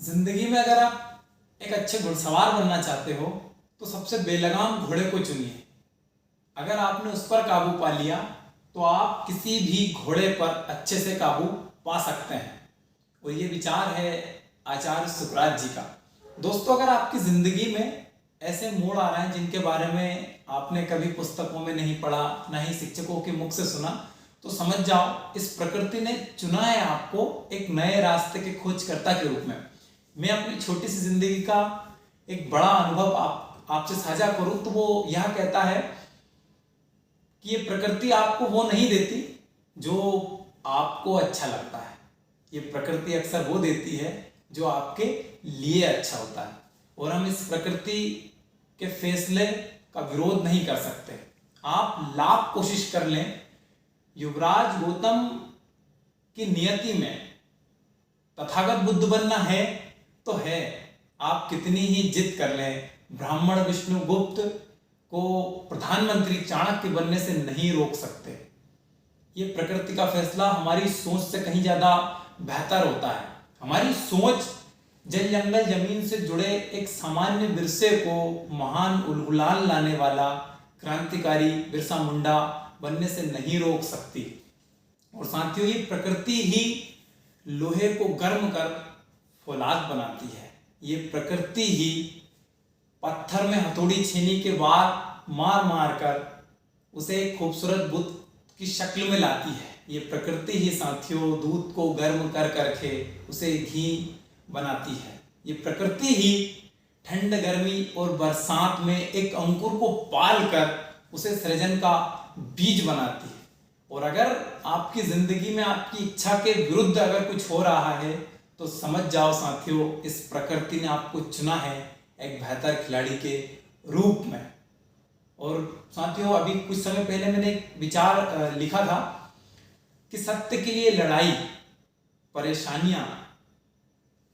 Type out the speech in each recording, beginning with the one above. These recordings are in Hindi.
जिंदगी में अगर आप एक अच्छे घुड़सवार बनना चाहते हो तो सबसे बेलगाम घोड़े को चुनिए। अगर आपने उस पर काबू पा लिया तो आप किसी भी घोड़े पर अच्छे से काबू पा सकते हैं। और ये विचार है आचार्य सुकरात जी का। दोस्तों, अगर आपकी जिंदगी में ऐसे मोड़ आ रहे हैं जिनके बारे में आपने कभी पुस्तकों में नहीं पढ़ा, ना ही शिक्षकों के मुख से सुना, तो समझ जाओ इस प्रकृति ने चुना है आपको एक नए रास्ते के खोजकर्ता के रूप में। मैं अपनी छोटी सी जिंदगी का एक बड़ा अनुभव आपसे साझा करूं तो वो यह कहता है कि ये प्रकृति आपको वो नहीं देती जो आपको अच्छा लगता है। ये प्रकृति अक्सर वो देती है जो आपके लिए अच्छा होता है, और हम इस प्रकृति के फैसले का विरोध नहीं कर सकते। आप लाख कोशिश कर लें, युवराज गौतम की नियति में तथागत बुद्ध बनना है तो है। आप कितनी ही जिद कर लें, ब्राह्मण विष्णुगुप्त को प्रधानमंत्री चाणक्य बनने से नहीं रोक सकते। ये प्रकृति का फैसला हमारी सोच से कहीं ज्यादा बेहतर होता है। हमारी सोच जल जंगल जमीन से जुड़े एक सामान्य विरसे को महान उलगुलाल लाने वाला क्रांतिकारी बिरसा मुंडा बनने से नहीं रोक सकती। और साथियों, ये प्रकृति ही लोहे को गर्म कर फौलाद बनाती है। ये प्रकृति ही पत्थर में हथौड़ी छेनी के बाद मार मार कर उसे एक खूबसूरत बुद्ध की शक्ल में लाती है। ये प्रकृति ही साथियों दूध को गर्म कर करके उसे घी बनाती है। ये प्रकृति ही ठंड गर्मी और बरसात में एक अंकुर को पाल कर उसे सृजन का बीज बनाती है। और अगर आपकी जिंदगी में आपकी इच्छा के विरुद्ध अगर कुछ हो रहा है तो समझ जाओ साथियों, इस प्रकृति ने आपको चुना है एक बेहतर खिलाड़ी के रूप में। और साथियों, अभी कुछ समय पहले मैंने एक विचार लिखा था कि सत्य के लिए लड़ाई, परेशानियां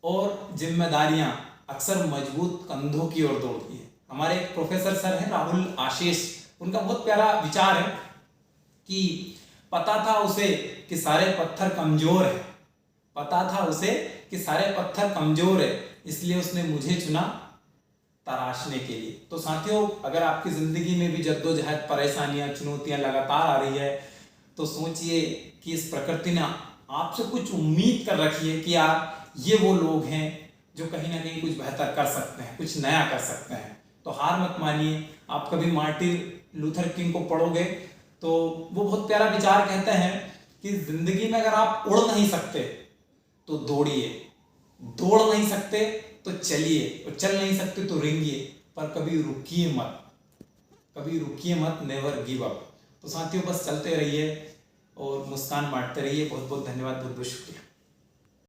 और जिम्मेदारियां अक्सर मजबूत कंधों की ओर दौड़ती है। हमारे एक प्रोफेसर सर हैं राहुल आशीष, उनका बहुत प्यारा विचार है कि पता था उसे कि सारे पत्थर कमजोर है, पता था उसे कि सारे पत्थर कमजोर है, इसलिए उसने मुझे चुना तराशने के लिए। तो साथियों, अगर आपकी जिंदगी में भी जद्दोजहद, परेशानियां, चुनौतियां लगातार आ रही है तो सोचिए कि इस प्रकृति ने आपसे कुछ उम्मीद कर रखी है कि यार ये वो लोग हैं जो कहीं ना कहीं कुछ बेहतर कर सकते हैं, कुछ नया कर सकते हैं। तो हार मत मानिए। आप कभी मार्टिन लूथर किंग को पढ़ोगे तो वो बहुत प्यारा विचार कहते हैं कि जिंदगी में अगर आप उड़ नहीं सकते तो दौड़िए, दौड़ नहीं सकते तो चलिए, और चल नहीं सकते तो रेंगिए, पर कभी रुकिए मत, कभी रुकिए मत, नेवर गिव अप। तो साथियों, बस चलते रहिए और मुस्कान बांटते रहिए। बहुत बहुत धन्यवाद, बहुत बहुत शुक्रिया।